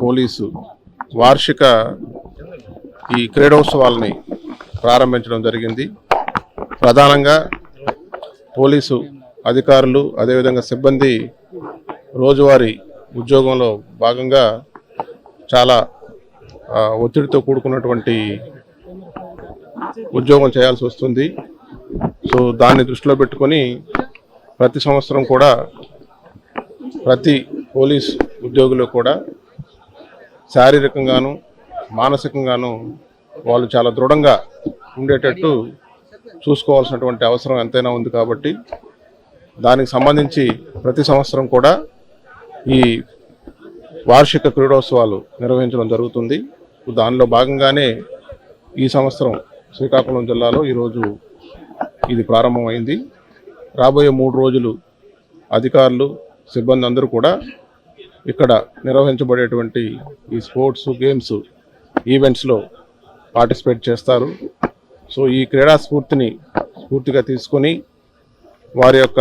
Police వార్షిక ఈ క్రీడోత్సవాలని ప్రారంభించడం జరిగింది. ప్రధానంగా పోలీసు అధికారులు అదేవిధంగా సిబ్బంది రోజువారీ ఉద్యోగంలో భాగంగా చాలా ఒత్తిడితో కూడుకున్నటువంటి ఉద్యోగం చేయాల్సి వస్తుంది. సో దాన్ని దృష్టిలో పెట్టుకొని ప్రతి సంవత్సరం కూడా ప్రతి పోలీస్ ఉద్యోగులు కూడా శారీరకంగాను మానసికంగాను వాళ్ళు చాలా దృఢంగా ఉండేటట్టు చూసుకోవాల్సినటువంటి అవసరం ఎంతైనా ఉంది. కాబట్టి దానికి సంబంధించి ప్రతి సంవత్సరం కూడా ఈ వార్షిక క్రీడోత్సవాలు నిర్వహించడం జరుగుతుంది. దానిలో భాగంగానే ఈ సంవత్సరం శ్రీకాకుళం జిల్లాలో ఈరోజు ఇది ప్రారంభమైంది. రాబోయే 3 రోజులు అధికారులు సిబ్బంది అందరూ కూడా ఇక్కడ నిర్వహించబడేటువంటి ఈ స్పోర్ట్స్ గేమ్స్ ఈవెంట్స్లో పార్టిసిపేట్ చేస్తారు. సో ఈ క్రీడా స్ఫూర్తిగా తీసుకొని వారి యొక్క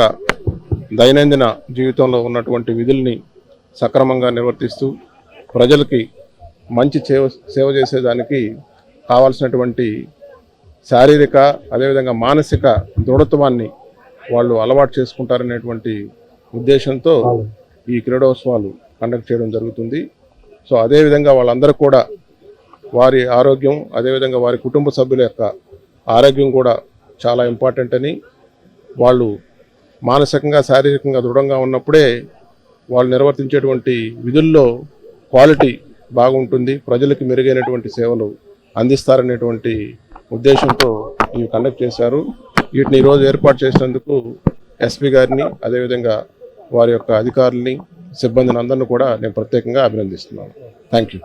దైనందిన జీవితంలో ఉన్నటువంటి విధుల్ని సక్రమంగా నిర్వర్తిస్తూ ప్రజలకి మంచి సేవ చేసేదానికి కావాల్సినటువంటి శారీరక అదేవిధంగా మానసిక దృఢత్వాన్ని వాళ్ళు అలవాటు చేసుకుంటారనేటువంటి ఉద్దేశంతో ఈ క్రీడోత్సవాలు కండక్ట్ చేయడం జరుగుతుంది. సో అదేవిధంగా వాళ్ళందరూ కూడా వారి ఆరోగ్యం అదేవిధంగా వారి కుటుంబ సభ్యుల యొక్క ఆరోగ్యం కూడా చాలా ఇంపార్టెంట్ అని, వాళ్ళు మానసికంగా శారీరకంగా దృఢంగా ఉన్నప్పుడే వాళ్ళు నిర్వర్తించేటువంటి విధుల్లో క్వాలిటీ బాగుంటుంది, ప్రజలకు మెరుగైనటువంటి సేవలు అందిస్తారనేటువంటి ఉద్దేశంతో ఇవి కండక్ట్ చేశారు. వీటిని ఈరోజు ఏర్పాటు చేసినందుకు ఎస్పీ గారిని అదేవిధంగా వారి యొక్క అధికారుల్ని సిబ్బందిని అందరినీ కూడా నేను ప్రత్యేకంగా అభినందిస్తున్నాను. Thank you.